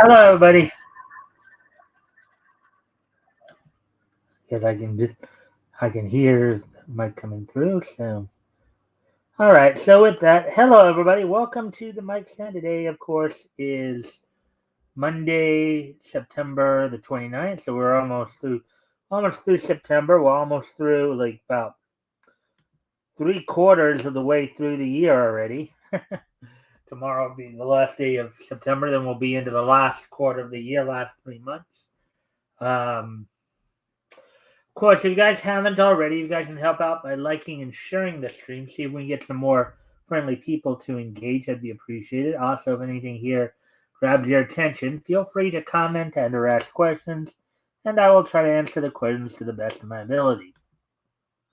Hello, everybody. Yes, I can hear the mic coming through. So, all right. So with that, hello, everybody. Welcome to the Mikestand. Today, of course, is Monday, September the 29th. So we're almost through September. We're almost through like about 3/4 of the way through the year already. Tomorrow will be the last day of September. Then we'll be into the last quarter of the year, last 3 months. Um, Of course, if you guys haven't already, you guys can help out by liking and sharing the stream. See if we can get some more friendly people to engage. That'd be appreciated. Also, if anything here grabs your attention, feel free to comment and or ask questions, and I will try to answer the questions to the best of my ability.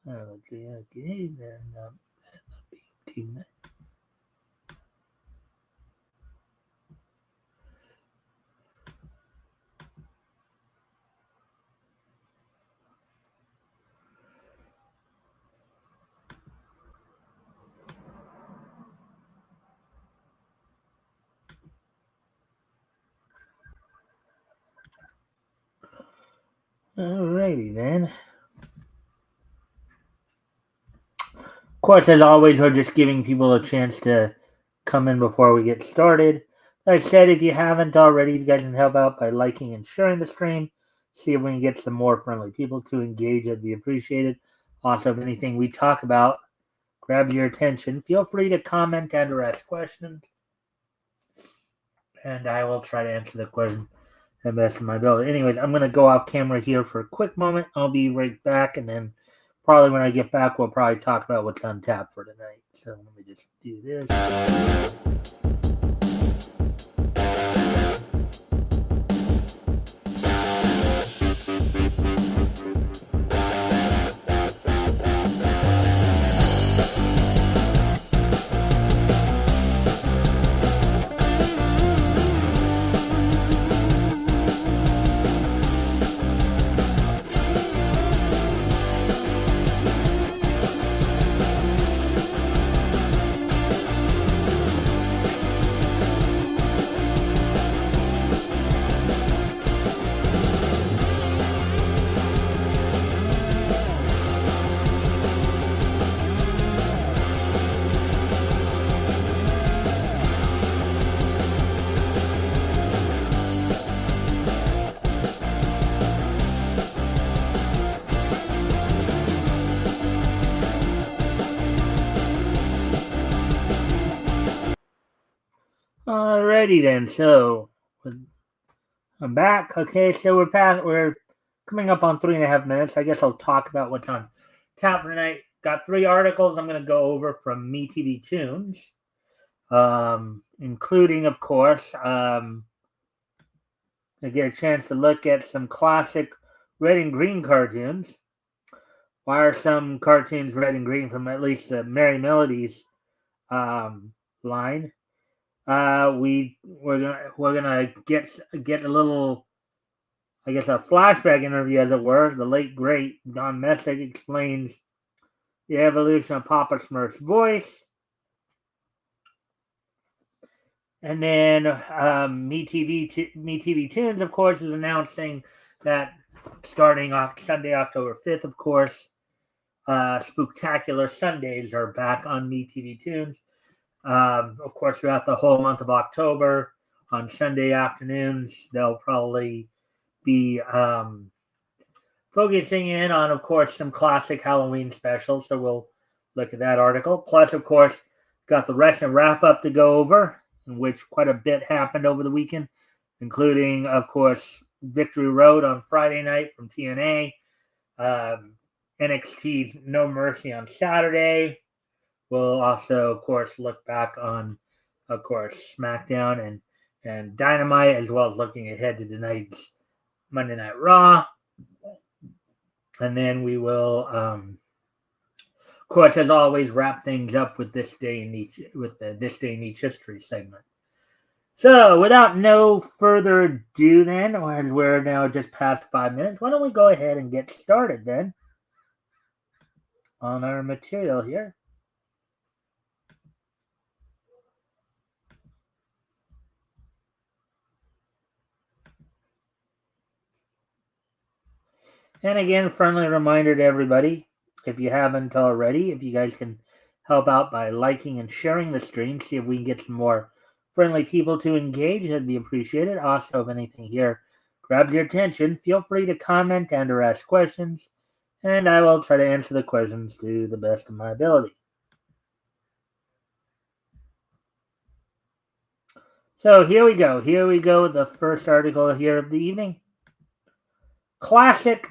Let's see. Okay, then team. Alrighty then. Of course, as always, we're just giving people a chance to come in before we get started. Like I said, if you haven't already, you guys can help out by liking and sharing the stream. See if we can get some more friendly people to engage. That'd be appreciated. Also, if anything we talk about grabs your attention, feel free to comment and or ask questions, and I will try to answer the question the best of my ability. Anyways, I'm going to go off camera here for a quick moment. I'll be right back, and then probably when I get back, we'll probably talk about what's on tap for tonight. So let me just do this. Alrighty then. So I'm back. Okay, so we're coming up on 3.5 minutes. I guess I'll talk about what's on tap for tonight. Got 3 articles I'm going to go over from MeTV Tunes, including, of course, to get a chance to look at some classic red and green cartoons. Why are some cartoons red and green from at least the Merry Melodies line? We're gonna get a little, I guess, a flashback interview, as it were. The late great Don Messick explains the evolution of Papa Smurf's voice, and then MeTV Tunes, of course, is announcing that starting off Sunday, October 5th, of course, Spooktacular Sundays are back on MeTV Tunes. Of course, throughout the whole month of October, on Sunday afternoons, they'll probably be focusing in on, of course, some classic Halloween specials. So we'll look at that article. Plus, of course, got the wrestling wrap up to go over, in which quite a bit happened over the weekend, including, of course, Victory Road on Friday night from TNA, NXT's No Mercy on Saturday. We'll also, of course, look back on, of course, SmackDown and Dynamite, as well as looking ahead to tonight's Monday Night Raw. And then we will, of course, as always, wrap things up with this day in each history segment. So, without no further ado, then, as we're now just past 5 minutes, why don't we go ahead and get started then on our material here. And again, friendly reminder to everybody, if you haven't already, if you guys can help out by liking and sharing the stream, see if we can get some more friendly people to engage, that'd be appreciated. Also, if anything here grabs your attention, feel free to comment and or ask questions, and I will try to answer the questions to the best of my ability. So here we go. Here we go with the first article here of the evening. Classic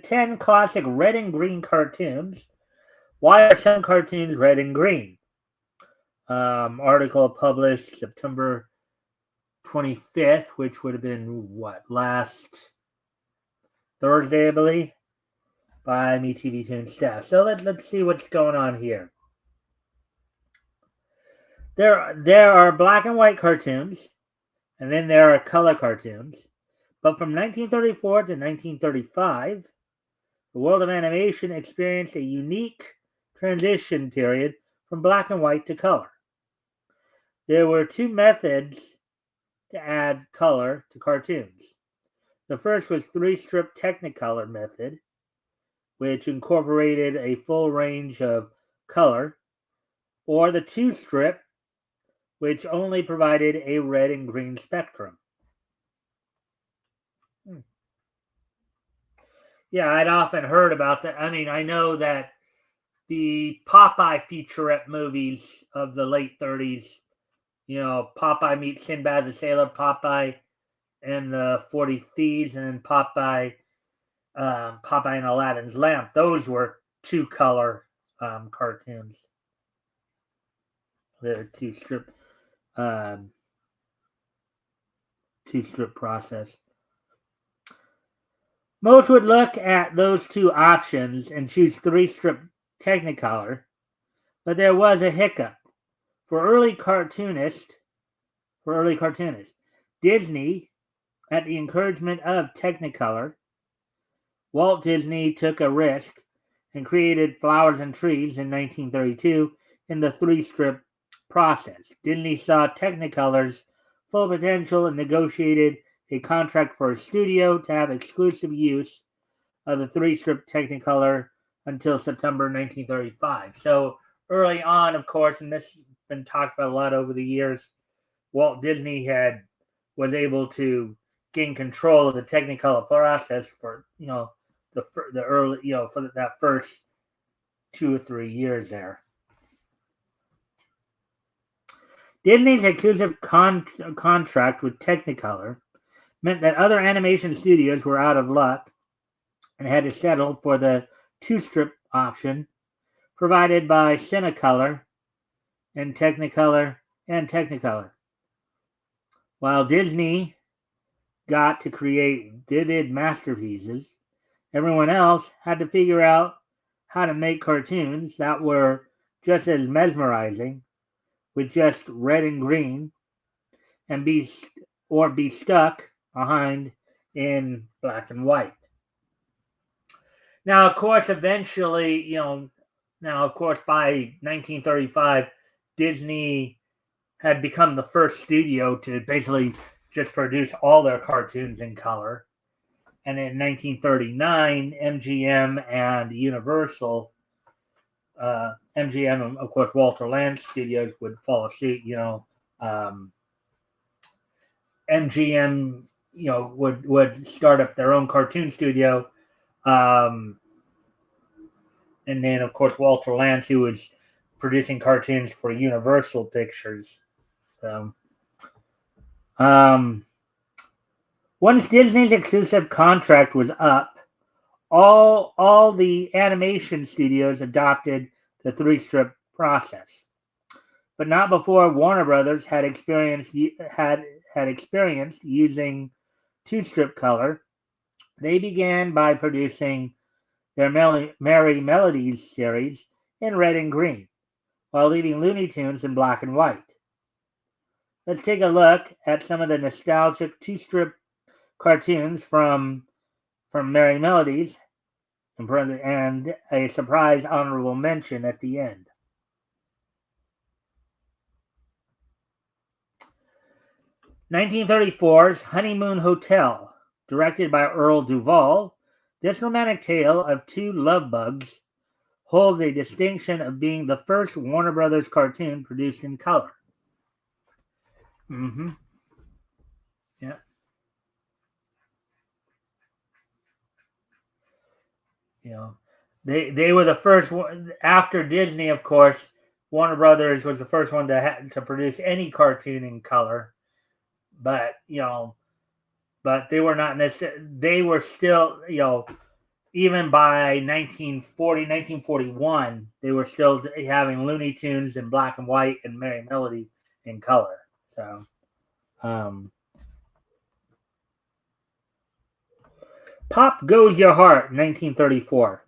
10 classic red and green cartoons. Why are some cartoons red and green? Article published September 25th, which would have been last Thursday, I believe, by MeTV Toon staff. So let's see what's going on here. There are black and white cartoons, and then there are color cartoons. But from 1934 to 1935, the world of animation experienced a unique transition period from black and white to color. There were two methods to add color to cartoons. The first was three-strip Technicolor method, which incorporated a full range of color, or the two-strip, which only provided a red and green spectrum. Yeah, I'd often heard about that. I mean, I know that the Popeye featurette movies of the late 30s, Popeye meets Sinbad the Sailor, Popeye and the 40 Thieves, and then Popeye and Aladdin's Lamp. Those were two-color cartoons. They're two-strip process. Most would look at those two options and choose three-strip Technicolor, but there was a hiccup. For early cartoonists, Disney, at the encouragement of Technicolor, Walt Disney took a risk and created Flowers and Trees in 1932 in the three-strip process. Disney saw Technicolor's full potential and negotiated a contract for a studio to have exclusive use of the three-strip Technicolor until September 1935. So early on, of course, and this has been talked about a lot over the years, Walt Disney was able to gain control of the Technicolor process for the early for that first 2 or 3 years there. Disney's exclusive contract with Technicolor meant that other animation studios were out of luck and had to settle for the two-strip option provided by Cinecolor and Technicolor. While Disney got to create vivid masterpieces, everyone else had to figure out how to make cartoons that were just as mesmerizing with just red and green and be stuck behind in black and white. Now, of course, eventually, by 1935, Disney had become the first studio to basically just produce all their cartoons in color. And in 1939, MGM and Universal, MGM and, of course, Walter Land Studios would follow suit. MGM, would start up their own cartoon studio. And then, of course, Walter Lantz, who was producing cartoons for Universal Pictures. So, once Disney's exclusive contract was up, all the animation studios adopted the three-strip process, but not before Warner Brothers had experienced using two-strip color. They began by producing their Merry Melodies series in red and green, while leaving Looney Tunes in black and white. Let's take a look at some of the nostalgic two-strip cartoons from Merry Melodies and a surprise honorable mention at the end. '34's Honeymoon Hotel, directed by Earl Duvall, This romantic tale of two love bugs holds a distinction of being the first Warner Brothers cartoon produced in color. Mm-hmm. Yeah. You know, they were the first one after Disney, of course. Warner Brothers was the first one to produce any cartoon in color, but but they were not necessarily. They were still, even by 1940, 1941, they were still having Looney Tunes in black and white and Merry Melody in color. So, Pop Goes Your Heart, 1934.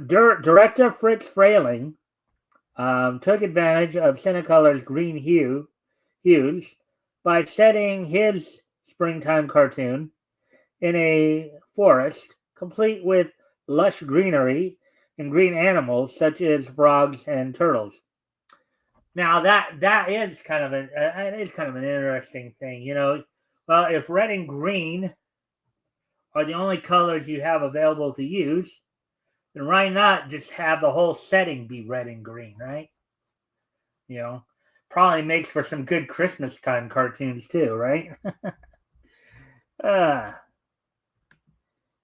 Director Fritz Frayling took advantage of Cinecolor's green hues by setting his springtime cartoon in a forest complete with lush greenery and green animals such as frogs and turtles. Now that is kind of an interesting thing, Well, if red and green are the only colors you have available to use, then why not just have the whole setting be red and green, right? Probably makes for some good Christmas time cartoons too, right? uh,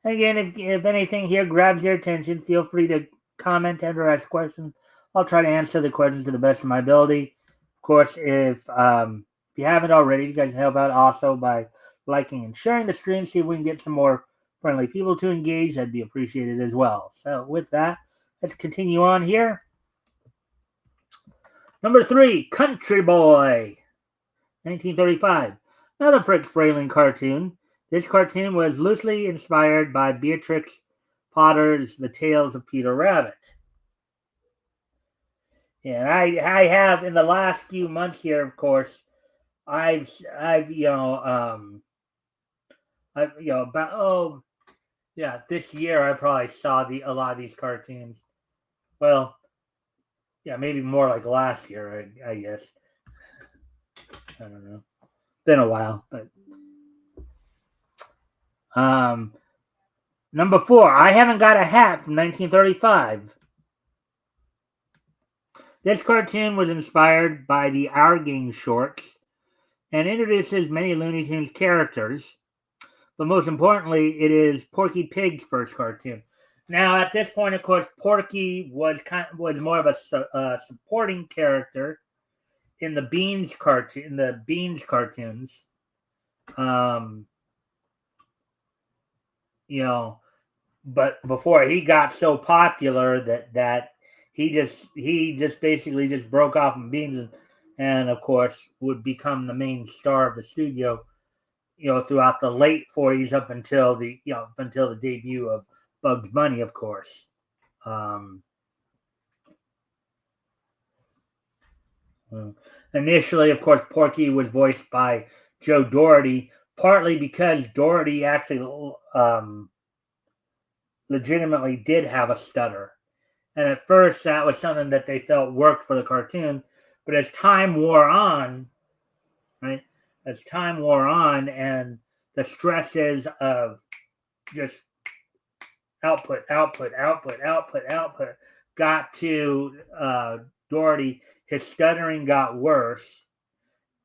Again, if anything here grabs your attention, feel free to comment and or ask questions. I'll try to answer the questions to the best of my ability. Of course, if you haven't already, you guys can help out also by liking and sharing the stream. See if we can get some more friendly people to engage. That'd be appreciated as well. So with that, let's continue on here. Number 3, Country Boy, 1935. Another Fritz Frayling cartoon. This cartoon was loosely inspired by Beatrix Potter's The Tales of Peter Rabbit. And I have in the last few months here, of course, this year I probably saw a lot of these cartoons. Well, yeah, maybe more like last year, I guess. I don't know. Been a while, but number 4, I Haven't Got a Hat from 1935. This cartoon was inspired by the Our Gang shorts and introduces many Looney Tunes characters, but most importantly, it is Porky Pig's first cartoon. Now, at this point, of course, Porky was more of a supporting character in the Beans cartoons. But before he got so popular that he just basically just broke off from Beans and of course would become the main star of the studio, throughout the late 40s up until the debut of Bugs Bunny, of course. Initially, of course, Porky was voiced by Joe Doherty, partly because Doherty actually legitimately did have a stutter. And at first, that was something that they felt worked for the cartoon. But as time wore on, right, and the stresses of just output got to Doherty, his stuttering got worse,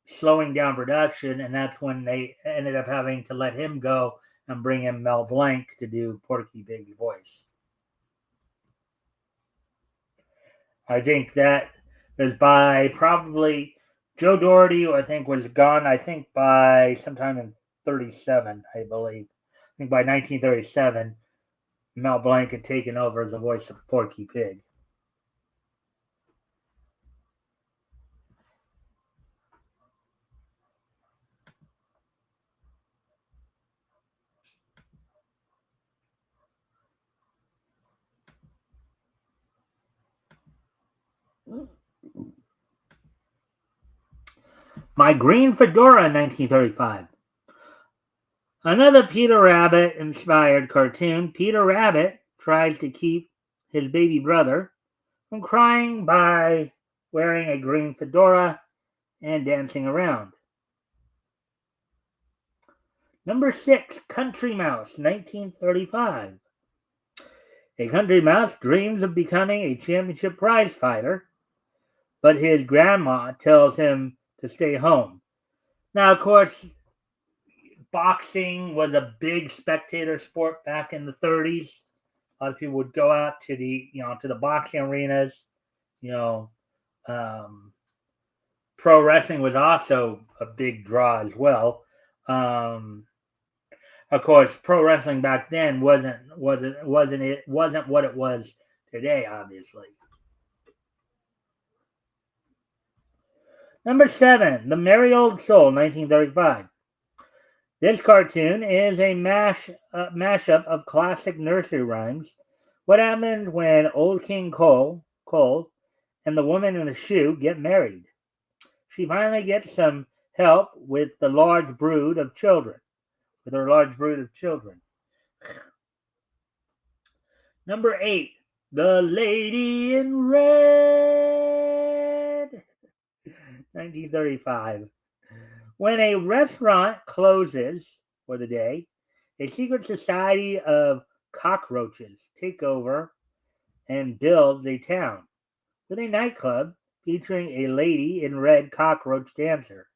slowing down production, and that's when they ended up having to let him go and bring in Mel Blanc to do Porky Pig's voice. I think that is by probably Joe Doherty, I think, was gone, by sometime in 37, I believe. I think by 1937, Mel Blanc had taken over as the voice of Porky Pig. My Green Fedora, 1935. Another Peter Rabbit-inspired cartoon. Peter Rabbit tries to keep his baby brother from crying by wearing a green fedora and dancing around. Number 6, Country Mouse, 1935. A country mouse dreams of becoming a championship prize fighter, but his grandma tells him to stay home. Now, of course, boxing was a big spectator sport back in the 30s. A lot of people would go out to the boxing arenas. You know, pro wrestling was also a big draw as well. Of course, pro wrestling back then wasn't what it was today, obviously. Number 7, The Merry Old Soul, 1935. This cartoon is a mashup of classic nursery rhymes. What happened when Old King Cole and the woman in the shoe get married? She finally gets some help with her large brood of children. Number 8, The Lady in Red, 1935. When a restaurant closes for the day, a secret society of cockroaches take over and build a town with a nightclub featuring a lady in red cockroach dancer.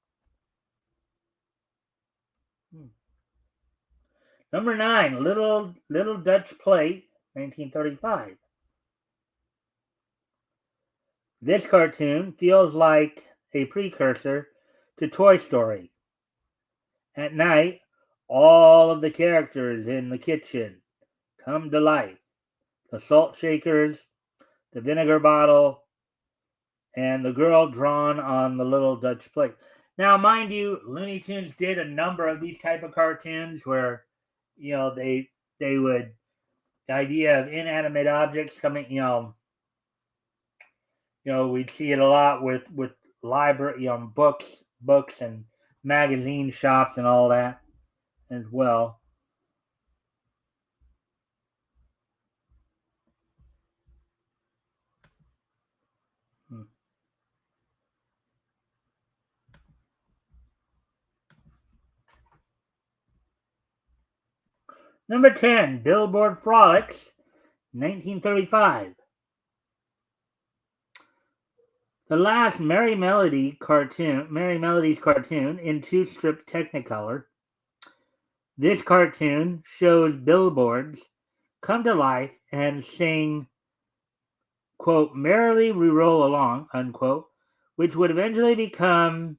Number 9, Little Dutch Plate, 1935. This cartoon feels like a precursor to Toy Story. At night, all of the characters in the kitchen come to life. The salt shakers, the vinegar bottle, and the girl drawn on the little Dutch plate. Now, mind you, Looney Tunes did a number of these type of cartoons where, they would, the idea of inanimate objects coming, we'd see it a lot with library, books and magazine shops and all that as well. Number 10, Billboard Frolics, 1935. The last Merry Melodies cartoon in two-strip Technicolor. This cartoon shows billboards come to life and sing, quote, "Merrily We Roll Along," unquote, which would eventually become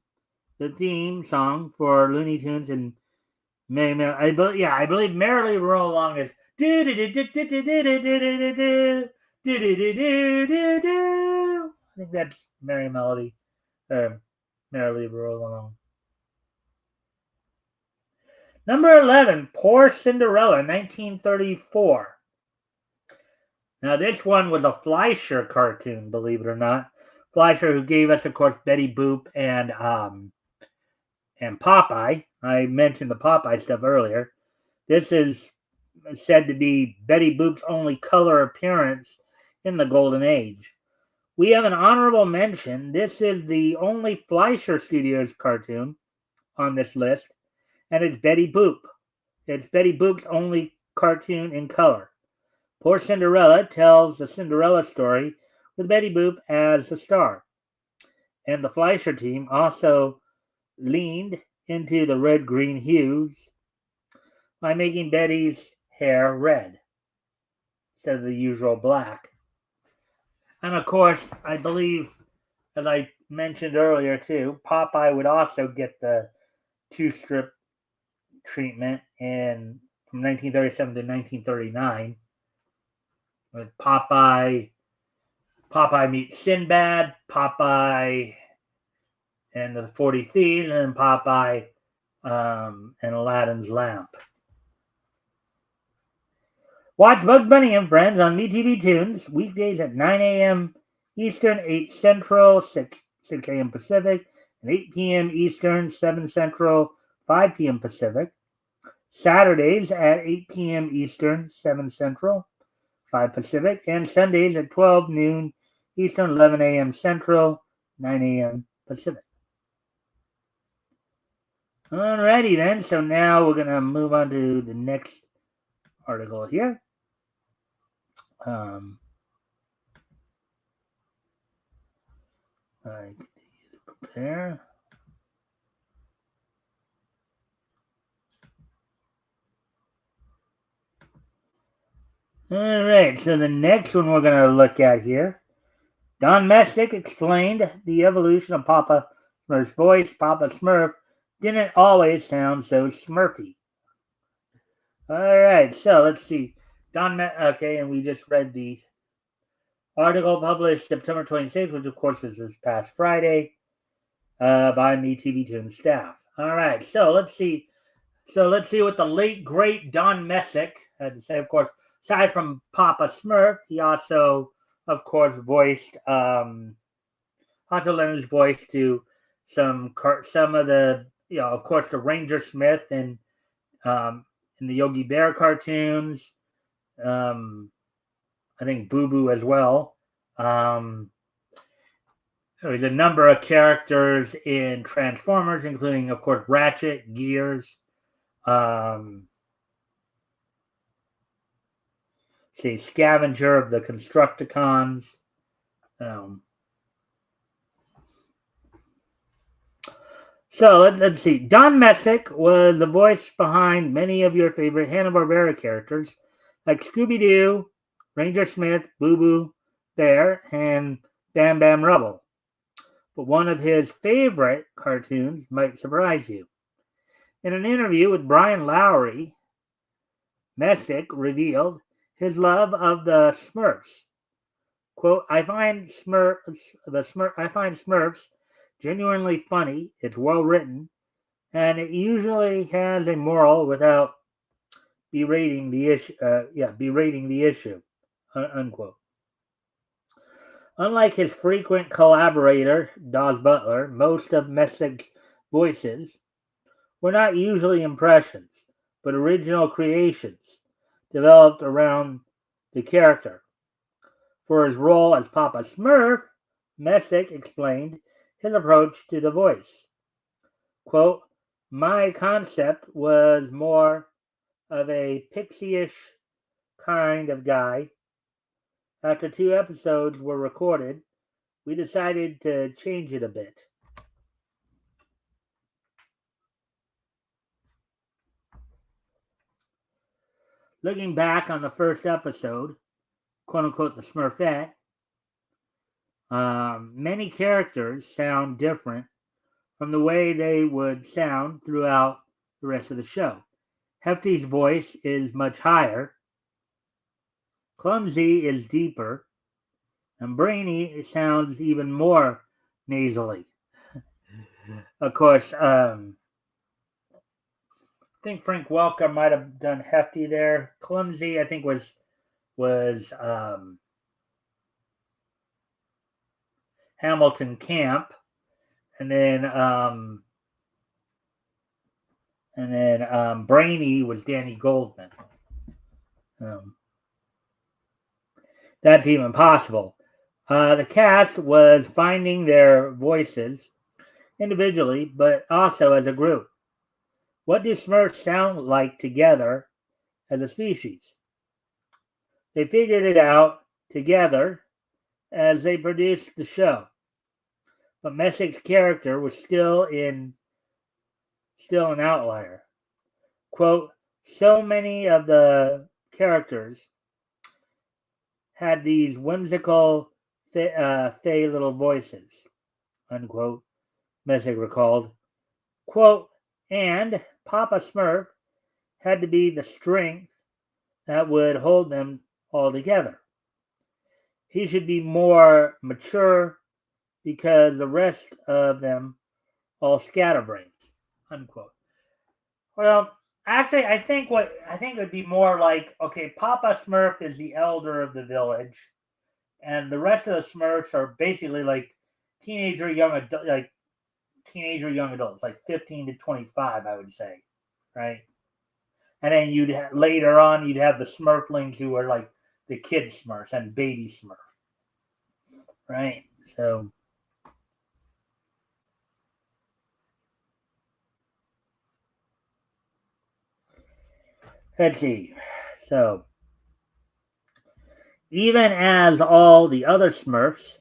the theme song for Looney Tunes and I believe "Merrily We Roll Along" is do do do do do do do do do do do do do do. I think that's Merry Melody. Merrily We Roll Along. Number 11, Poor Cinderella, 1934. Now, this one was a Fleischer cartoon, believe it or not. Fleischer, who gave us, of course, Betty Boop and Popeye. I mentioned the Popeye stuff earlier. This is said to be Betty Boop's only color appearance in the Golden Age. We have an honorable mention. This is the only Fleischer Studios cartoon on this list, and it's Betty Boop. It's Betty Boop's only cartoon in color. Poor Cinderella tells the Cinderella story with Betty Boop as the star. And the Fleischer team also leaned into the red-green hues by making Betty's hair red instead of the usual black. And of course, I believe, as I mentioned earlier too, Popeye would also get the two-strip treatment from 1937 to 1939 with Popeye meets Sinbad, Popeye and the 40 Thieves, and Popeye and Aladdin's Lamp. Watch Bugs Bunny and Friends on MeTV Tunes weekdays at 9 a.m. Eastern, 8 Central, 6 a.m. Pacific, and 8 p.m. Eastern, 7 Central, 5 p.m. Pacific. Saturdays at 8 p.m. Eastern, 7 Central, 5 Pacific, and Sundays at 12 noon Eastern, 11 a.m. Central, 9 a.m. Pacific. Alrighty then. So now we're gonna move on to the next article here. I continue to prepare. All right, so the next one we're going to look at here. Don Messick explained the evolution of Papa Smurf's voice. Papa Smurf didn't always sound so Smurfy. All right, so let's see. Okay, and we just read the article published September 26th, which of course is this past Friday, by me, TV Toon staff. All right, so let's see. So let's see what the late great Don Messick had to say. Of course, aside from Papa Smurf, he also, of course, also lent his voice to some of the, of course, the Ranger Smith and in the Yogi Bear cartoons. I think Boo Boo as well. There's a number of characters in Transformers, including, of course, Ratchet, Gears. Scavenger of the Constructicons. So let's see. Don Messick was the voice behind many of your favorite Hanna-Barbera characters, like Scooby-Doo, Ranger Smith, Boo Boo Bear, and Bam Bam Rubble. But one of his favorite cartoons might surprise you. In an interview with Brian Lowry, Messick revealed his love of the Smurfs. Quote, I find Smurfs genuinely funny, it's well written, and it usually has a moral without berating the issue. Unquote. Unlike his frequent collaborator, Daws Butler, most of Messick's voices were not usually impressions, but original creations developed around the character. For his role as Papa Smurf, Messick explained his approach to the voice. Quote, my concept was more of a pixie-ish kind of guy. After 2 episodes were recorded, we decided to change it a bit. Looking back on the first episode, quote-unquote, the Smurfette, many characters sound different from the way they would sound throughout the rest of the show. Hefty's voice is much higher, Clumsy is deeper, and Brainy sounds even more nasally. Of course, I think Frank Welker might have done Hefty there. Clumsy, I think, was Hamilton Camp, and then Brainy was Danny Goldman. That's even possible. The cast was finding their voices individually, but also as a group. What do Smurfs sound like together as a species? They figured it out together as they produced the show. But Messick's character was still an outlier. Quote, so many of the characters had these whimsical, fey little voices, unquote, Messick recalled. Quote, and Papa Smurf had to be the strength that would hold them all together. He should be more mature because the rest of them all scatterbrains, unquote. Well, actually, I think it would be more like, okay, Papa Smurf is the elder of the village, and the rest of the Smurfs are basically like teenager young adults, like 15 to 25, I would say, right? And then later on you'd have the Smurflings who are like the kid Smurfs and baby Smurf, right? So Let's see. So, even as all the other Smurfs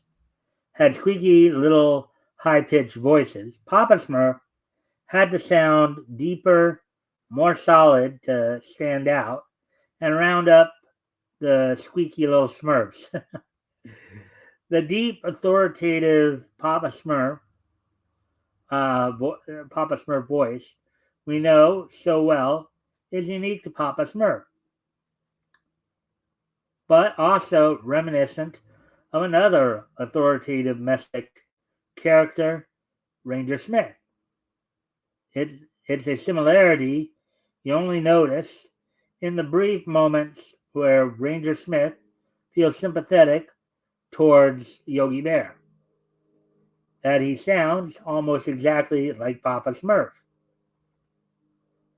had squeaky little high-pitched voices, Papa Smurf had to sound deeper, more solid to stand out and round up the squeaky little Smurfs. The deep, authoritative Papa Smurf voice we know so well is unique to Papa Smurf, but also reminiscent of another authoritative mystic character, Ranger Smith. It's a similarity you only notice in the brief moments where Ranger Smith feels sympathetic towards Yogi Bear, that he sounds almost exactly like Papa Smurf.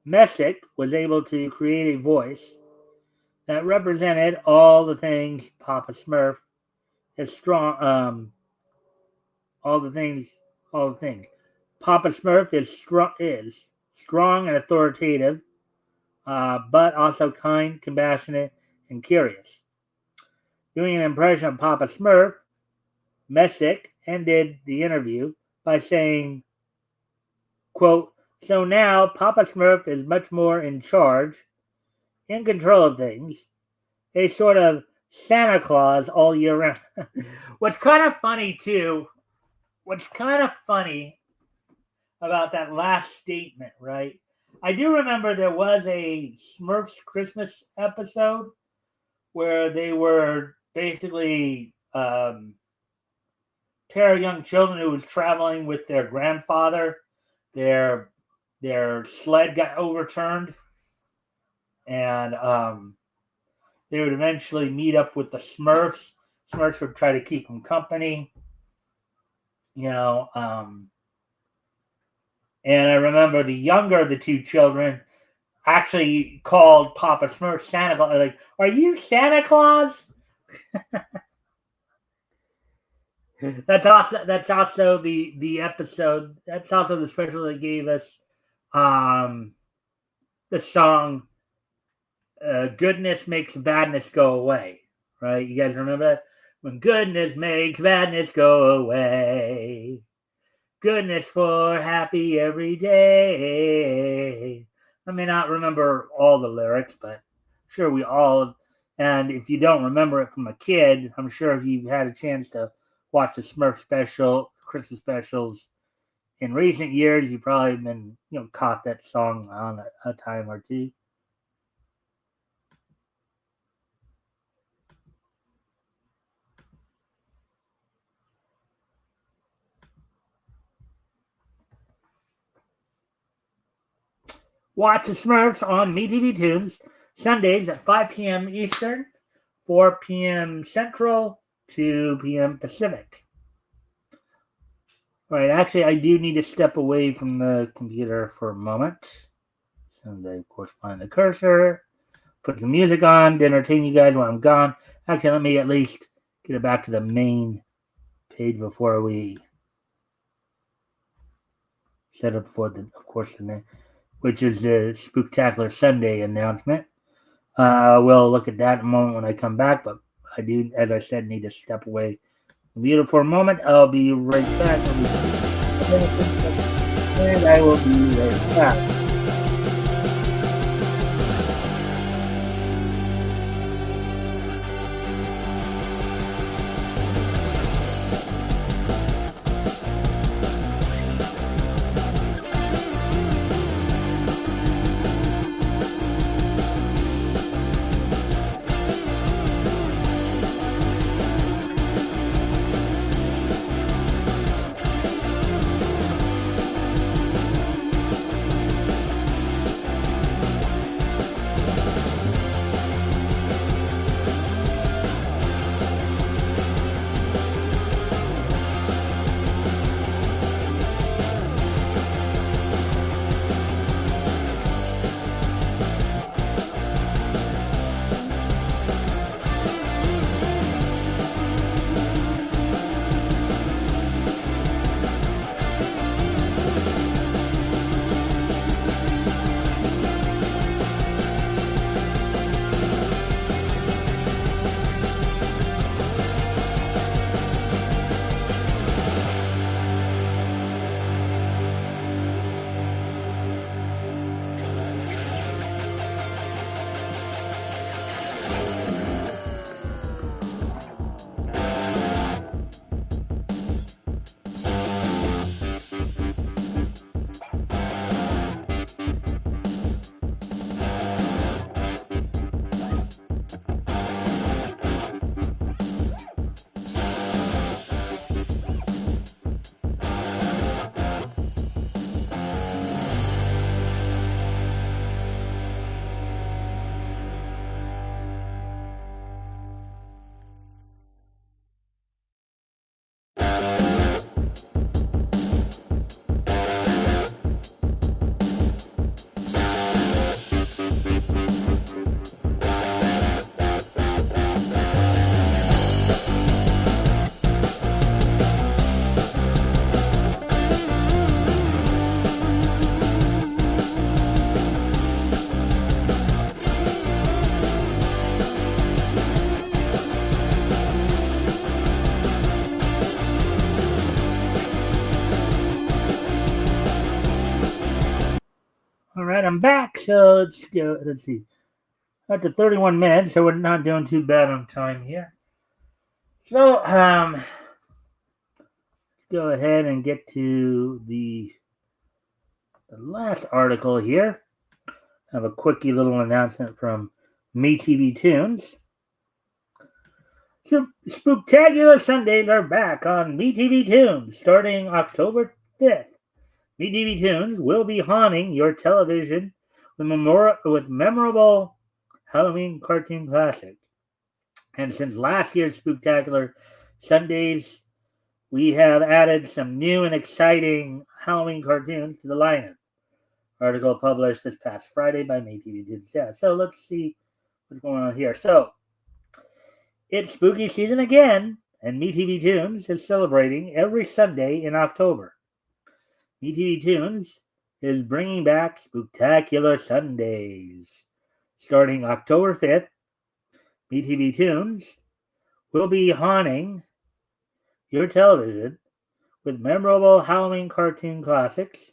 Messick was able to create a voice that represented all the things Papa Smurf is strong. All the things. All the things. Papa Smurf is strong and authoritative, but also kind, compassionate, and curious. Doing an impression of Papa Smurf, Messick ended the interview by saying, quote, "So now Papa Smurf is much more in charge, in control of things, a sort of Santa Claus all year round." What's kind of funny about that last statement, right? I do remember there was a Smurfs Christmas episode where they were basically pair of young children who was traveling with their grandfather. Their sled got overturned, and they would eventually meet up with the Smurfs. Smurfs would try to keep them company, and I remember the younger of the two children actually called Papa Smurf Santa Claus. Like, "Are you Santa Claus?" That's also the episode. That's also the special that gave us the song "Goodness Makes Badness Go Away." Right? You guys remember that? When goodness makes badness go away, goodness for happy every day. I may not remember all the lyrics, but sure we all. And if you don't remember it from a kid, I'm sure if you've had a chance to watch the Smurf Christmas specials in recent years, you've probably been, caught that song on a time or two. Watch the Smurfs on MeTV Tunes Sundays at 5 p.m. Eastern, 4 p.m. Central, 2 p.m. Pacific. All right, actually, I do need to step away from the computer for a moment. So I, of course, find the cursor, put the music on to entertain you guys while I'm gone. Actually, let me at least get it back to the main page before we set up for the name, which is the Spooktacular Sunday announcement. We'll look at that in a moment when I come back, but I do, as I said, need to step away for a moment. I'll be right back. And I will be right back. I'm back. So let's go. Let's see. Up to 31 minutes, so we're not doing too bad on time here. So go ahead and get to the last article here. I have a quickie little announcement from MeTV Tunes. Spooktacular Sundays are back on MeTV Tunes starting October 5th. MeTV Tunes will be haunting your television with memorable Halloween cartoon classics. And since last year's Spooktacular Sundays, we have added some new and exciting Halloween cartoons to the lineup. Article published this past Friday by MeTV Tunes. Yeah, so let's see what's going on here. So, it's spooky season again, and MeTV Tunes is celebrating every Sunday in October. MeTV Tunes is bringing back Spooktacular Sundays. Starting October 5th, MeTV Tunes will be haunting your television with memorable Halloween cartoon classics.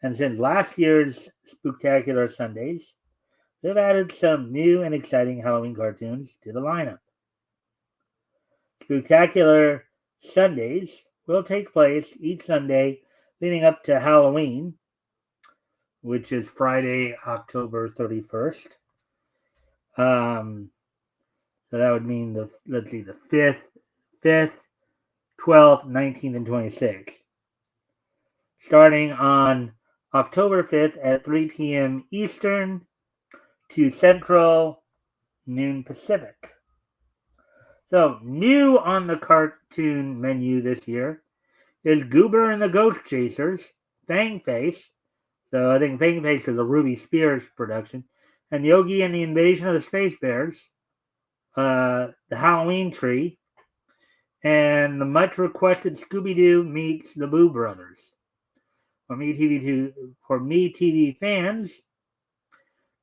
And since last year's Spooktacular Sundays, they've added some new and exciting Halloween cartoons to the lineup. Spooktacular Sundays will take place each Sunday leading up to Halloween, which is Friday, October 31st. So that would mean the 5th, 12th, 19th, and 26th. Starting on October 5th at 3 p.m. Eastern to Central, noon Pacific. So, new on the cartoon menu this year is Goober and the Ghost Chasers, Fangface. So, I think Fangface is a Ruby Spears production. And Yogi and the Invasion of the Space Bears, the Halloween Tree, and the much requested Scooby-Doo meets the Boo Brothers. For MeTV fans,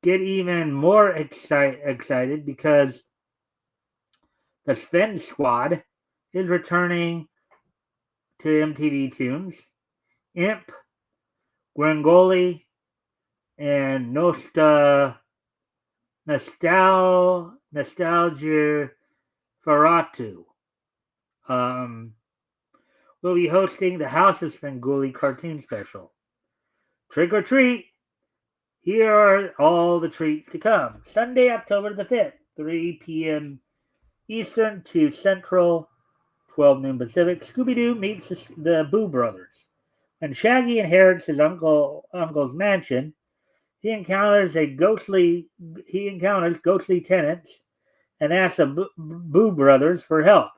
get even more excited because the Sven Squad is returning to MTV Tunes. Imp, Gwangoli, and Nostalgia Ferratu will be hosting the House of Svengoolie cartoon special. Trick or treat! Here are all the treats to come. Sunday, October the 5th, 3 p.m. Eastern to Central, 12 noon Pacific. Scooby-Doo meets the Boo Brothers. When Shaggy inherits his uncle's mansion, he encounters ghostly tenants and asks the Boo Brothers for help.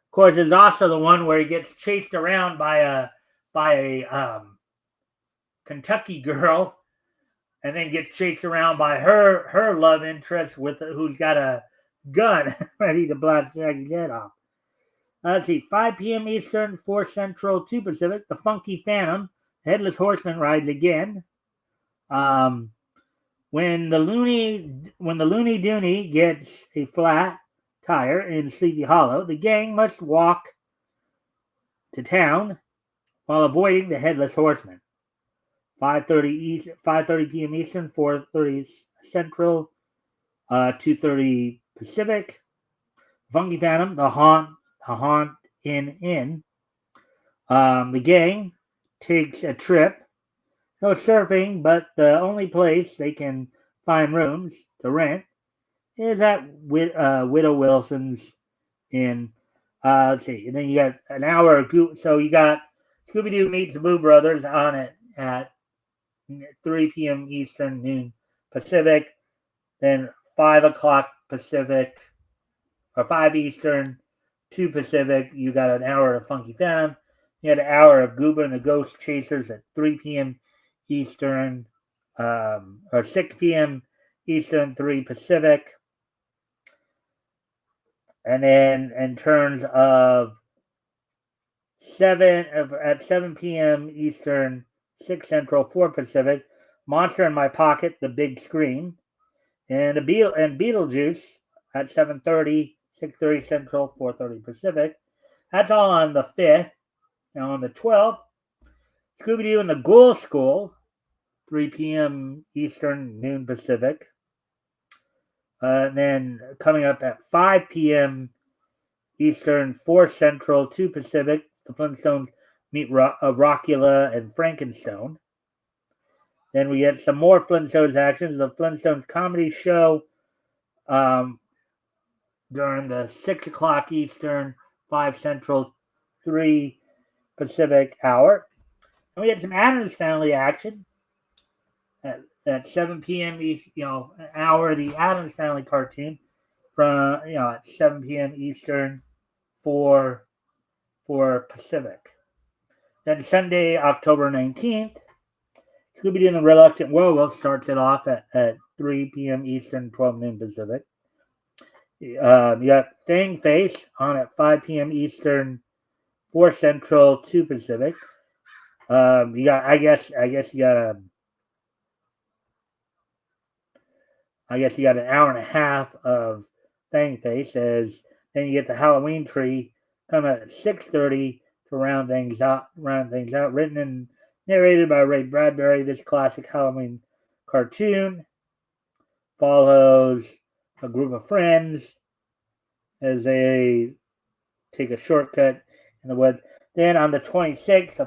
Of course, there's also the one where he gets chased around by a Kentucky girl, and then gets chased around by her love interest who's got a gun ready to blast Shaggy's head off. Let's see, 5 p.m. Eastern, 4 Central, 2 Pacific. The Funky Phantom, Headless Horseman rides again. When the Looney Dooney gets a flat tire in Sleepy Hollow, the gang must walk to town while avoiding the Headless Horseman. 5:30 p.m. Eastern, 4:30 Central, 2:30 Pacific. Funky Phantom, the Haunt Inn. The gang takes a trip. No surfing, but the only place they can find rooms to rent is at Widow Wilson's Inn. Let's see, and then you got an hour of so you got Scooby-Doo meets the Boo Brothers on it at 3 p.m. Eastern, noon Pacific. Then 5 o'clock Pacific, or 5 Eastern, 2 Pacific. You got an hour of Funky Phantom. You had an hour of Goober and the Ghost Chasers at 3 p.m. Eastern, or 6 p.m. Eastern, 3 Pacific. And then in terms of at 7 p.m. Eastern, 6 Central, 4 Pacific, Monster in My Pocket, The Big Screen, and Beetlejuice at 7:30, 6:30 Central, 4:30 Pacific. That's all on the 5th. Now on the 12th, Scooby-Doo and the Ghoul School 3 p.m. Eastern, noon Pacific. And then coming up at 5 p.m. Eastern, 4 Central, 2 Pacific, the Flintstones meet Rockula and Frankenstone. Then we get some more Flintstones actions. The Flintstones comedy show during the 6 o'clock Eastern, 5 Central, 3 Pacific hour. And we had some Addams Family action at 7 p.m. An hour, the Addams Family cartoon from, at 7 p.m. Eastern for Pacific. Then Sunday, October 19th, Scooby-Doo and the Reluctant Werewolf starts it off at 3 p.m. Eastern, 12 noon Pacific. You got Thing Face on at 5 p.m. Eastern, 4 Central, 2 Pacific. You got, I guess you got an hour and a half of Thing Face, as then you get the Halloween tree coming at 6:30 to round things out. Written and narrated by Ray Bradbury. This classic Halloween cartoon follows a group of friends as they take a shortcut in the woods. Then on the 26th, the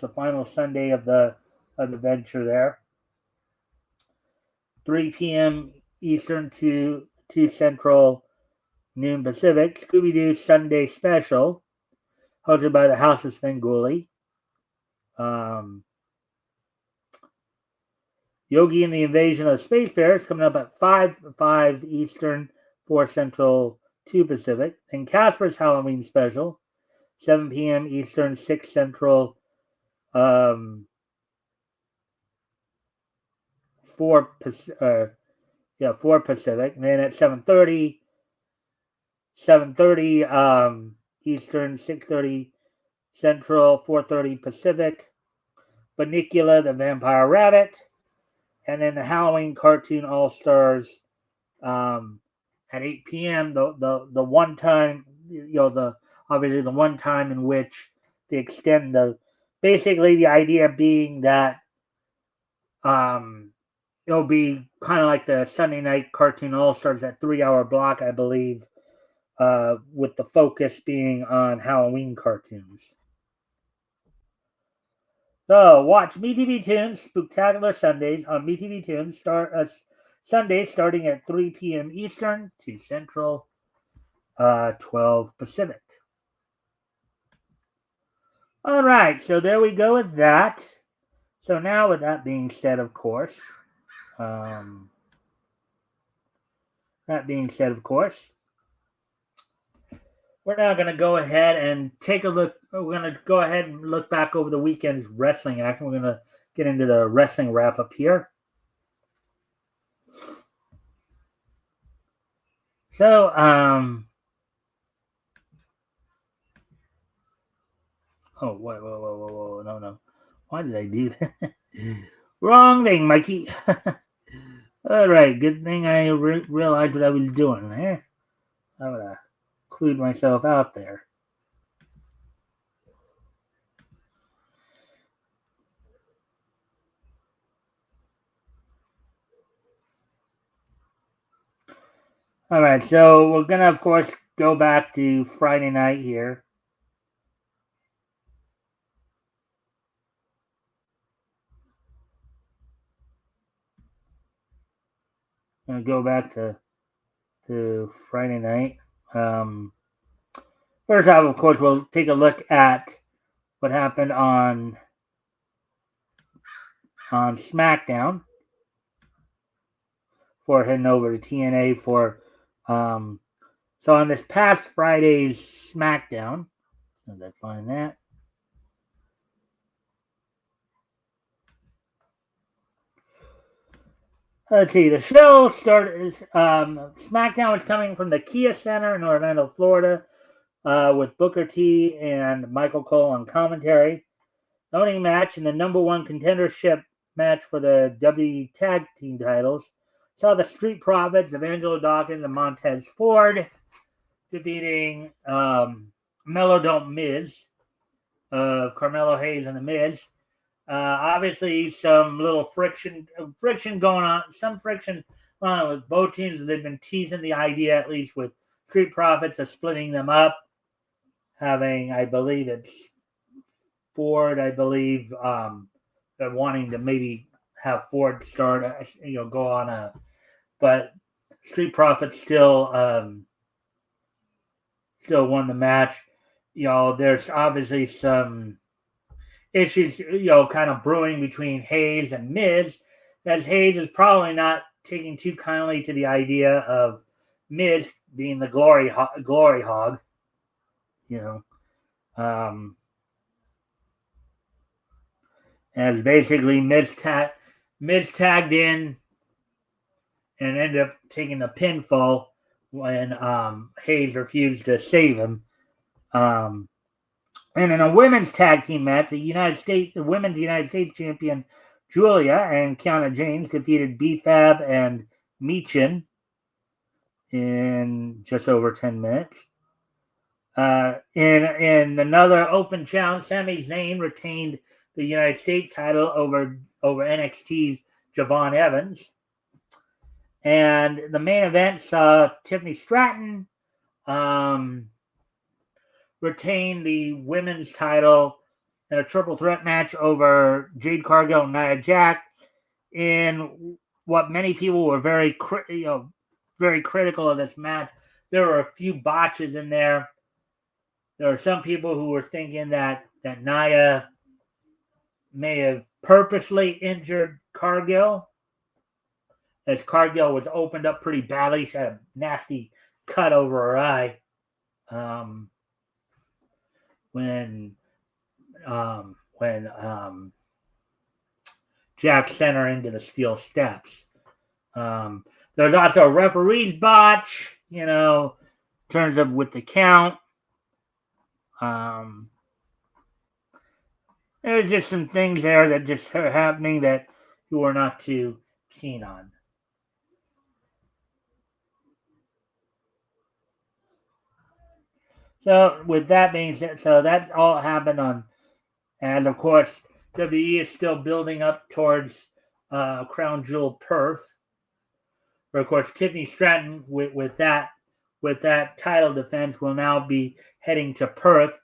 final Sunday of the venture there, 3 p.m. Eastern to 2 Central, noon Pacific, Scooby-Doo Sunday Special, hosted by the House of Svengoolie. Yogi and the Invasion of the Space Bears coming up at 5 Eastern, 4 Central, 2 Pacific. Then Casper's Halloween Special, 7 p.m. Eastern, 6 Central, 4 Pacific. And then at 7:30 Eastern, 6:30 Central, 4:30 Pacific. Bunnicula the Vampire Rabbit. And then the Halloween Cartoon All Stars at 8 p.m. The one time, obviously the one time in which they extend basically the idea being that it'll be kind of like the Sunday night Cartoon All Stars, that 3-hour block, I believe, with the focus being on Halloween cartoons. So watch MeTV Tunes Spooktacular Sundays on MeTV Tunes Sundays starting at 3 p.m. Eastern, 2 Central, 12 Pacific. All right, so there we go with that. So now, with that being said, of course, we're now going to go ahead and take a look. We're going to go ahead and look back over the weekend's wrestling action. We're going to get into the wrestling wrap-up here. So, whoa, no. Why did I do that? Wrong thing, Mikey. All right, good thing I realized what I was doing there. I would have clued myself out there. All right, so we're going to, of course, go back to Friday night here. I'm going to go back to Friday night. First off, of course, we'll take a look at what happened on SmackDown before heading over to TNA for so on this past Friday's SmackDown. As I find that. Let's see. The show started. SmackDown was coming from the Kia Center in Orlando, Florida, with Booker T and Michael Cole on commentary. The opening match in the number one contendership match for the WWE Tag Team titles saw the Street Profits of Angelo Dawkins and Montez Ford defeating Melodome Miz, Carmelo Hayes and The Miz, Obviously, some little friction going on. Some friction going on with both teams. They've been teasing the idea, at least with Street Profits, of splitting them up. Having, I believe it's Ford. I believe they're wanting to maybe have Ford start, go on a. But Street Profits still won the match. There's obviously some issues, kind of brewing between Hayes and Miz, as Hayes is probably not taking too kindly to the idea of Miz being the glory hog, as basically Miz tagged in and ended up taking the pinfall when Hayes refused to save him. And in a women's tag team match, the women's United States champion Julia and Kiana James defeated B-Fab and Michin in just over 10 minutes. In another open challenge, Sami Zayn retained the United States title over NXT's Javon Evans. And the main event saw Tiffany Stratton retain the women's title in a triple threat match over Jade Cargill and Nia Jax in what many people were very critical of this match. There were a few botches in there. There were some people who were thinking that Nia may have purposely injured Cargill, as Cargill was opened up pretty badly. She had a nasty cut over her eye. When Jack sent her into the steel steps. There's also a referee's botch, turns up with the count. There's just some things there that just are happening that you are not too keen on. So with that being said, so that's all happened on, and of course, WWE is still building up towards Crown Jewel Perth. But of course, Tiffany Stratton with that title defense will now be heading to Perth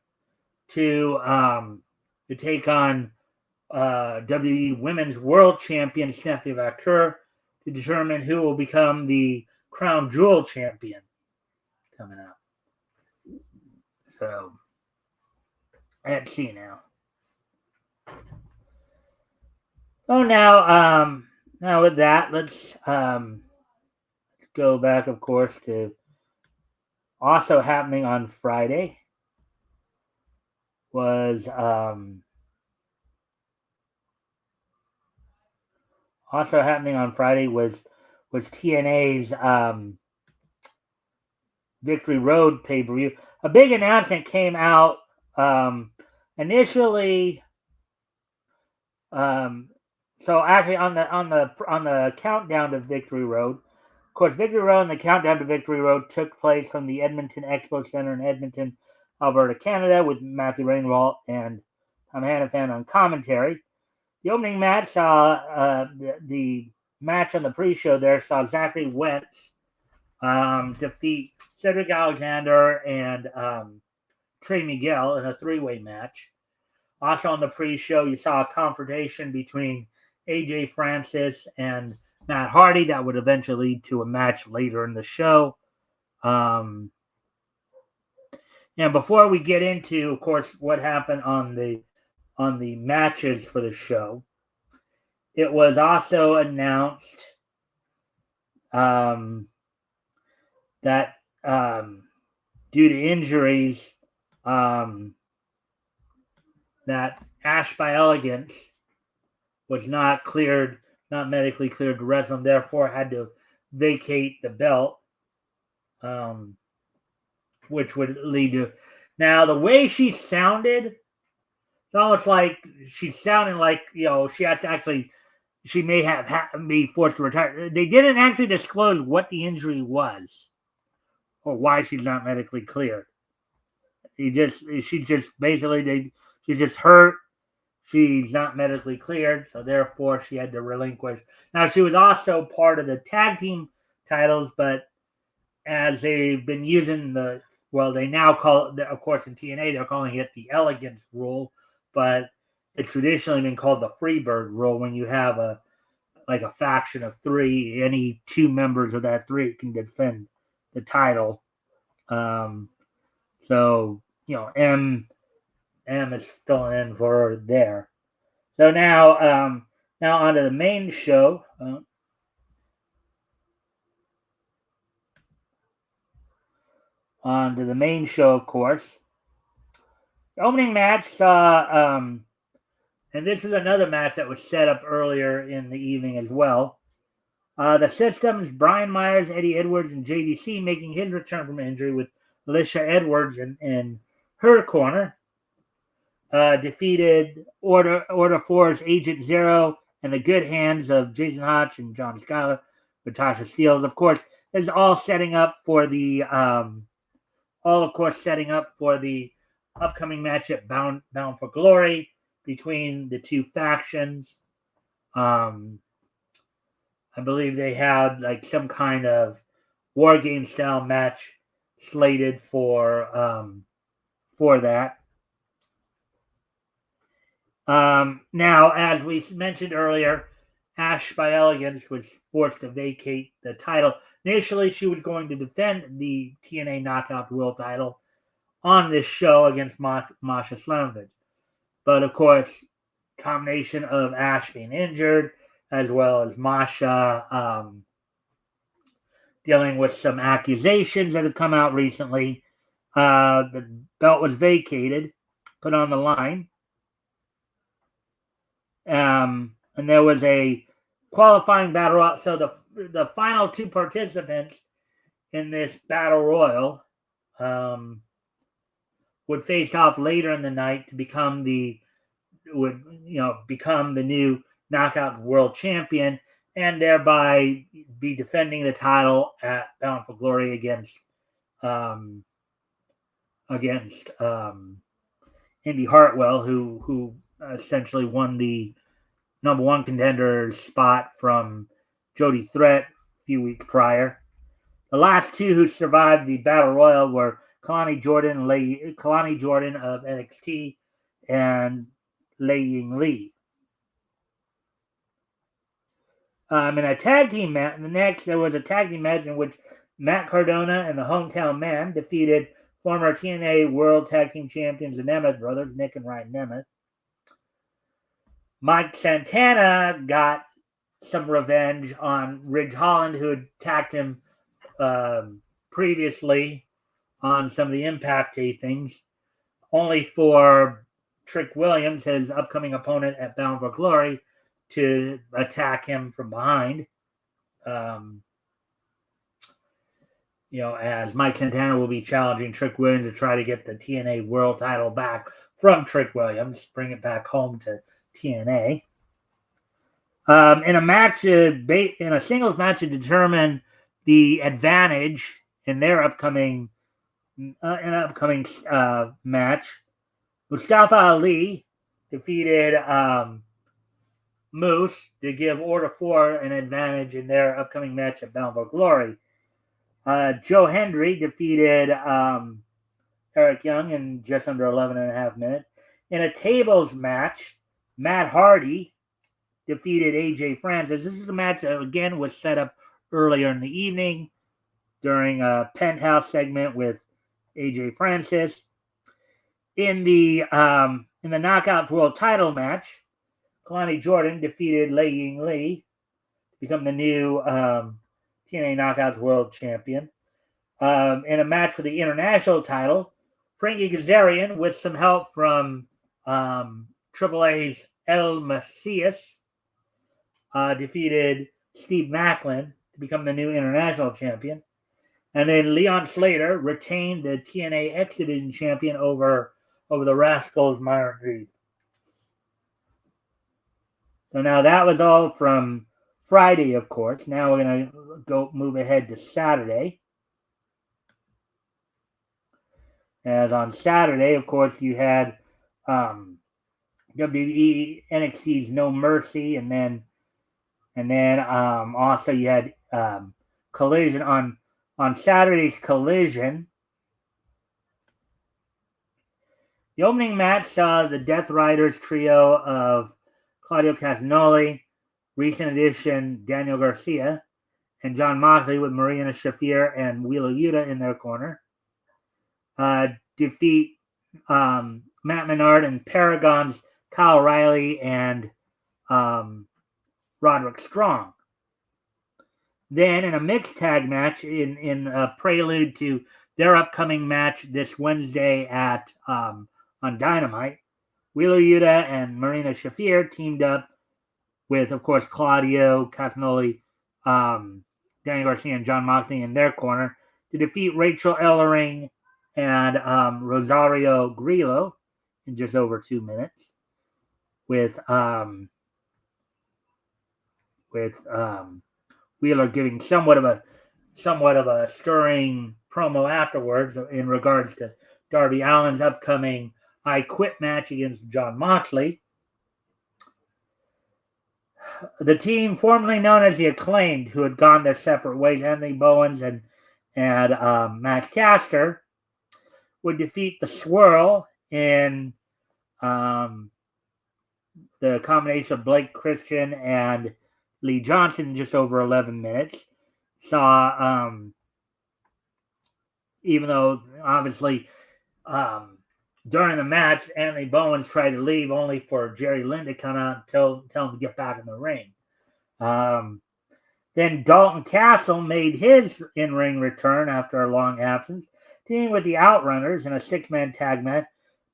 to take on WWE Women's World Champion Stephanie Vaquer to determine who will become the Crown Jewel Champion coming up. So, let's see now. So now with that, let's go back, of course, to also happening on Friday was TNA's Victory Road pay-per-view. A big announcement came out initially. So actually, on the countdown to Victory Road, of course, Victory Road and the countdown to Victory Road took place from the Edmonton Expo Center in Edmonton, Alberta, Canada, with Matthew Rainwalt and Tom Hannafan on commentary. The opening match saw the match on the pre-show there saw Zachary Wentz defeat Cedric Alexander and Trey Miguel in a three-way match. Also on the pre-show, you saw a confrontation between AJ Francis and Matt Hardy that would eventually lead to a match later in the show. And before we get into, of course, what happened on the matches for the show, it was also announced that due to injuries, that Ash by Elegance was not medically cleared to wrestle, and therefore had to vacate the belt, which would lead to. Now, the way she sounded, it's almost like she's sounding like, she has to actually, she may have be forced to retire. They didn't actually disclose what the injury was or why she's not medically cleared. She's just hurt. she's not medically cleared, so therefore she had to relinquish. Now, she was also part of the tag team titles, but as they've been using they now call it, of course, in TNA, they're calling it the elegance rule, but it's traditionally been called the Freebird rule when you have a faction of three, any two members of that three can defend the title. So, M is filling in for her there. So now onto the main show. On to the main show, of course. The opening match saw, and this is another match that was set up earlier in the evening as well. The Systems, Brian Myers, Eddie Edwards, and JDC making his return from injury with Alicia Edwards in her corner. Defeated Order 4's Agent Zero and the good hands of Jason Hotch and John Schuyler with Tasha Steelz. Of course, this is all setting up for the upcoming match at Bound for Glory between the two factions. I believe they had some kind of war game style match slated for that. Now, as we mentioned earlier, Ash by Elegance was forced to vacate the title. Initially, she was going to defend the TNA Knockout World title on this show against Masha Slamovich. But, of course, combination of Ash being injured as well as Masha dealing with some accusations that have come out recently, the belt was vacated, put on the line. And there was a qualifying battle royal. So the final two participants in this battle royal would face off later in the night to become the new Knockout World Champion, and thereby be defending the title at Bound for Glory against Indy Hartwell, who essentially won the number one contender spot from Jody Threat a few weeks prior. The last two who survived the Battle Royal were Kalani Jordan of NXT and Lei Ying Lee. In a tag team match, there was a tag team match in which Matt Cardona and the Hometown Man defeated former TNA World Tag Team Champions, the Nemeth brothers, Nick and Ryan Nemeth. Mike Santana got some revenge on Ridge Holland, who had attacked him previously on some of the Impact tapings, only for Trick Williams, his upcoming opponent at Bound for Glory, to attack him from behind. As Mike Santana will be challenging Trick Williams to try to get the TNA World title back from Trick Williams, bring it back home to TNA. In a singles match to determine the advantage in their upcoming match, Mustafa Ali defeated Moose to give Order 4 an advantage in their upcoming match at Bound for Glory. Joe Hendry defeated Eric Young in just under 11 and a half minutes. In a tables match, Matt Hardy defeated AJ Francis. This is a match that, again, was set up earlier in the evening during a Penthouse segment with AJ Francis. In the Knockout World title match, Kalani Jordan defeated Lei Ying Lee to become the new TNA Knockouts World Champion. In a match for the international title, Frankie Kazarian, with some help from AAA's El Macias, defeated Steve Macklin to become the new international champion. And then Leon Slater retained the TNA X Division champion over the Rascals, Myron Reed. So now that was all from Friday, of course. Now we're going to move ahead to Saturday. As on Saturday, of course, you had WWE NXT's No Mercy, and then also you had Collision on Saturday's Collision. The opening match saw the Death Riders trio of Claudio Castagnoli, recent addition Daniel Garcia, and Jon Moxley with Marina Shafir and Wheeler Yuta in their corner. Defeat Matt Menard and Paragons, Kyle O'Reilly and Roderick Strong. Then in a mixed tag match in a prelude to their upcoming match this Wednesday at on Dynamite, Wheeler Yuta and Marina Shafir teamed up with, of course, Claudio Castagnoli, Danny Garcia, and Jon Moxley in their corner to defeat Rachel Ellering and Rosario Grillo in just over 2 minutes, with Wheeler giving somewhat of a stirring promo afterwards in regards to Darby Allin's upcoming I Quit match against Jon Moxley. The team formerly known as the Acclaimed, who had gone their separate ways, Anthony Bowens and Matt Caster, would defeat the Swirl in the combination of Blake Christian and Lee Johnson in just over 11 minutes. Saw, even though obviously during the match, Anthony Bowens tried to leave only for Jerry Lynn to come out and tell him to get back in the ring. Then Dalton Castle made his in-ring return after a long absence, teaming with the Outrunners in a 6-man tag match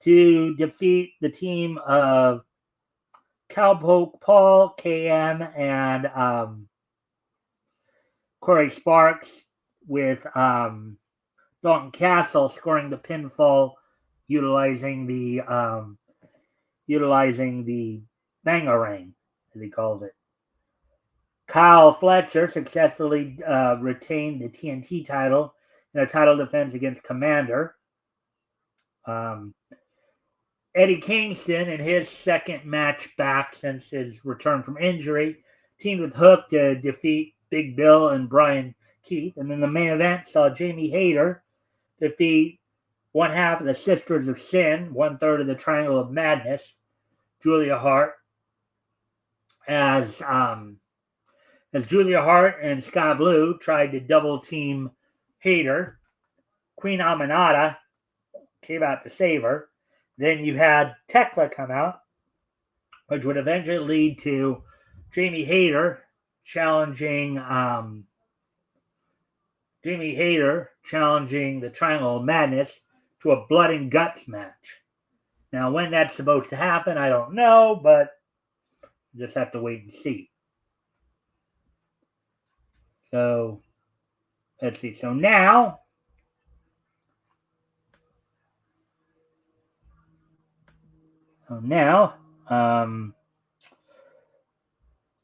to defeat the team of Cowpoke Paul, KM, and Corey Sparks, with Dalton Castle scoring the pinfall utilizing the bangarang, as he calls it. Kyle Fletcher successfully retained the TNT title in a title defense against Commander. Eddie Kingston, in his second match back since his return from injury, teamed with Hook to defeat Big Bill and Brian Keith. And then the main event saw Jamie Hayter defeat one half of the Sisters of Sin, 1/3 of the Triangle of Madness, Julia Hart, as Julia Hart and Sky Blue tried to double team Hayter. Queen Aminata came out to save her. Then you had Tekla come out, which would eventually lead to Jamie Hayter challenging the Triangle of Madness to a blood and guts match. Now, when that's supposed to happen, I don't know, but just have to wait and see. So, let's see. So now,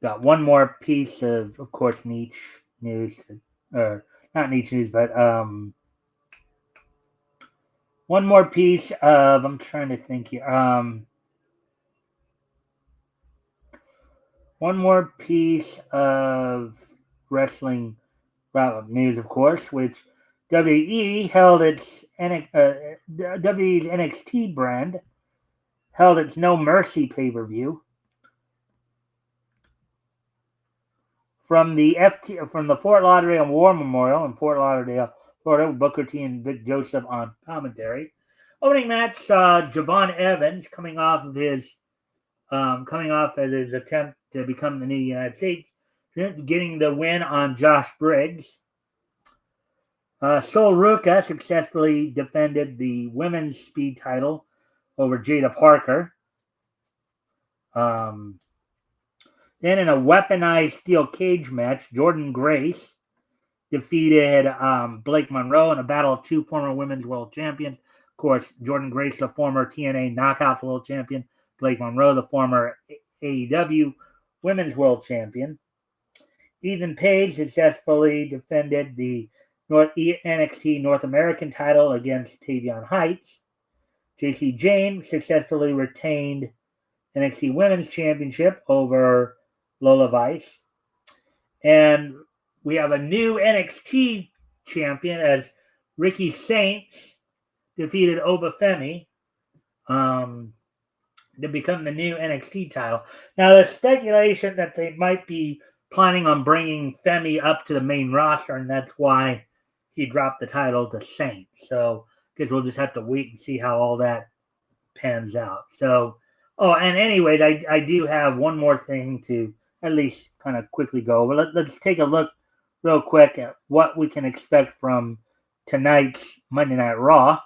got one more piece of course, niche news, or not niche news, but one more piece of, I'm trying to think here, one more piece of wrestling news, of course, which WWE's NXT brand held its No Mercy pay-per-view. From the Fort Lauderdale War Memorial in Fort Lauderdale, Florida, with Booker T and Vic Joseph on commentary. Opening match saw Javon Evans coming off of his attempt to become the new United States, getting the win on Josh Briggs. Sol Ruca successfully defended the women's speed title over Jada Parker. Then in a weaponized steel cage match, Jordan Grace defeated Blake Monroe in a battle of two former women's world champions. Of course, Jordan Grace, the former TNA Knockouts world champion. Blake Monroe, the former AEW women's world champion. Ethan Page successfully defended the NXT North American title against Tavion Heights. JC James successfully retained NXT Women's Championship over Lola Vice. And we have a new NXT champion as Ricky Saints defeated Obafemi to become the new NXT title. Now, there's speculation that they might be planning on bringing Femi up to the main roster, and that's why he dropped the title to Saint. So, because we'll just have to wait and see how all that pans out. So, and anyways, I do have one more thing to at least kind of quickly go over. Let's take a look real quick at what we can expect from tonight's Monday Night Raw.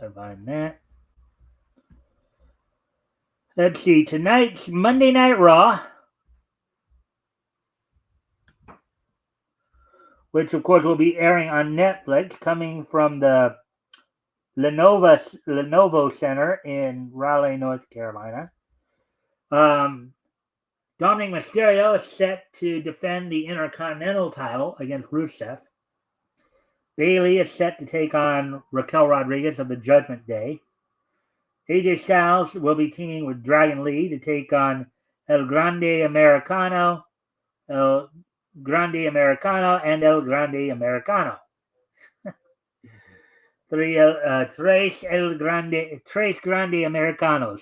I find that. Let's see. Tonight's Monday Night Raw, which of course will be airing on Netflix, coming from the Lenovo Center in Raleigh, North Carolina. Dominic Mysterio is set to defend the Intercontinental title against Rusev. Bayley is set to take on Raquel Rodriguez of the Judgment Day. AJ Styles will be teaming with Dragon Lee to take on El Grande Americano, and El Grande Americano. Tres Grande Americanos.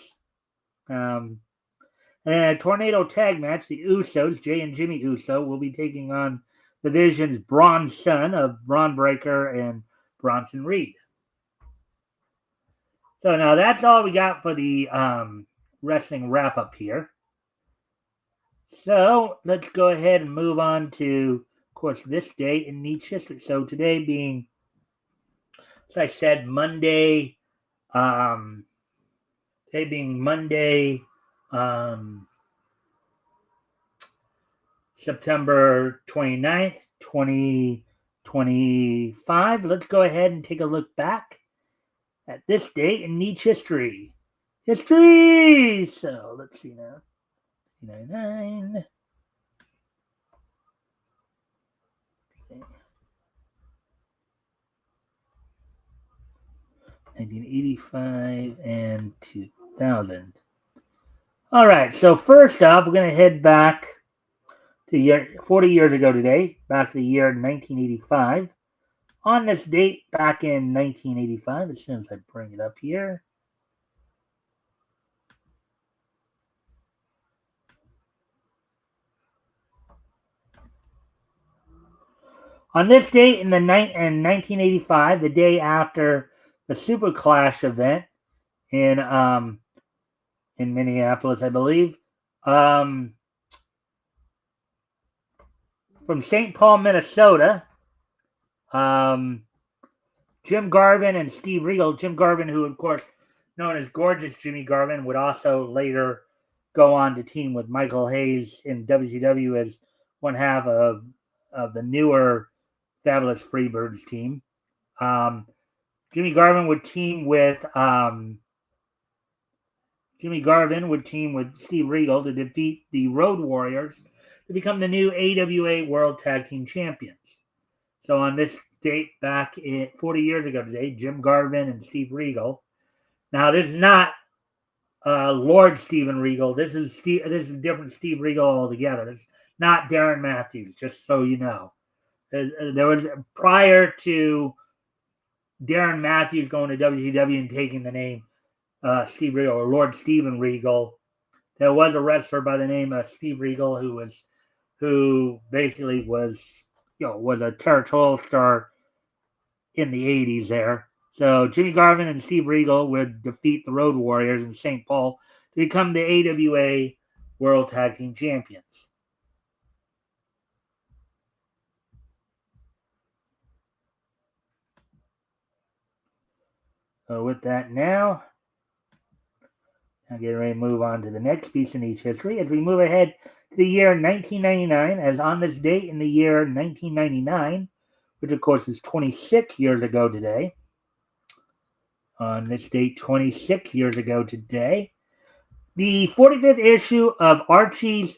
And a tornado tag match, the Usos, Jay and Jimmy Uso, will be taking on the Vision's Braun's son of Braun Breaker and Bronson Reed. So now that's all we got for the wrestling wrap-up here. So let's go ahead and move on to, of course, this day in Neat's history. So today being, as I said, Monday, September 29th, 2025. Let's go ahead and take a look back at this date in Neat's history. So let's see now. 1999. 1985 and 2000. All right, so first off, we're going to head back to 40 years ago today, back to the year 1985. On this date, back in 1985, as soon as I bring it up here. On this date in 1985, the day after the Super Clash event in Minneapolis, I believe, from St. Paul, Minnesota, Jim Garvin and Steve Regal. Jim Garvin, who of course known as Gorgeous Jimmy Garvin, would also later go on to team with Michael Hayes in WCW as one half of the newer Fabulous Freebirds team. Jimmy Garvin would team with Steve Regal to defeat the Road Warriors to become the new AWA World Tag Team Champions. So on this date back 40 years ago today, Jim Garvin and Steve Regal. Now this is not Lord Steven Regal. This is different Steve Regal altogether. It's not Darren Matthews, just so you know. There was, prior to Darren Matthews going to WCW and taking the name Steve Regal, or Lord Steven Regal, there was a wrestler by the name of Steve Regal who basically was a territorial star in the 80s there. So Jimmy Garvin and Steve Regal would defeat the Road Warriors in St. Paul to become the AWA World Tag Team Champions. So with that now, I'm getting ready to move on to the next piece in each history as we move ahead to the year 1999, as on this date in the year 1999, which of course is 26 years ago today. On this date, 26 years ago today, the 45th issue of Archie's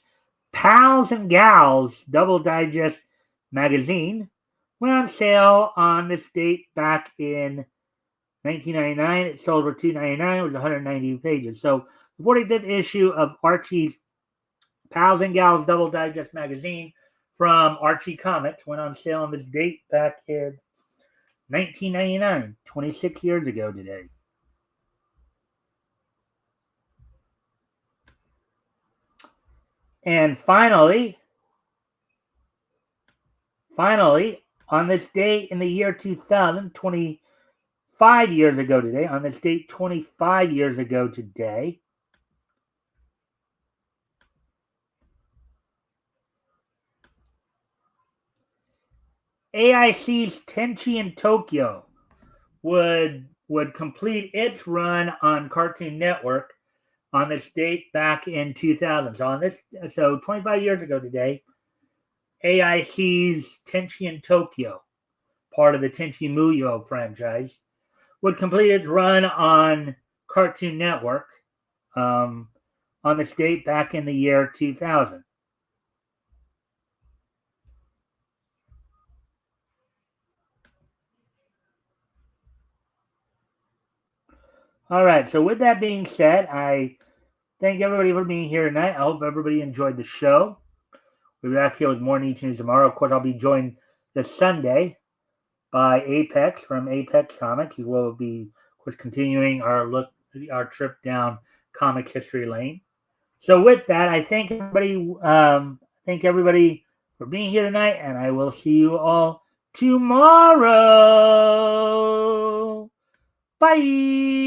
Pals and Gals Double Digest magazine Went on sale on this date back in 1999. It sold for $2.99. It was 190 pages. So the 45th issue of Archie's Pals and Gals Double Digest magazine from Archie Comics went on sale on this date back in 1999, 26 years ago today. And finally, on this date in the year 2000, 25 years ago today, on this date 25 years ago today, AIC's Tenchi in Tokyo would complete its run on Cartoon Network on this date back in 2000. So 25 years ago today, AIC's Tenchi in Tokyo, part of the Tenchi Muyo franchise, would complete its run on Cartoon Network on this date back in the year 2000. All right, so with that being said, I thank everybody for being here tonight. I hope everybody enjoyed the show. We'll be back here with more Niche News tomorrow. Of course, I'll be joined this Sunday by Apex from Apex Comics. We will be, of course, continuing our trip down Comics History Lane. So with that, I thank everybody. Thank everybody for being here tonight, and I will see you all tomorrow. Bye.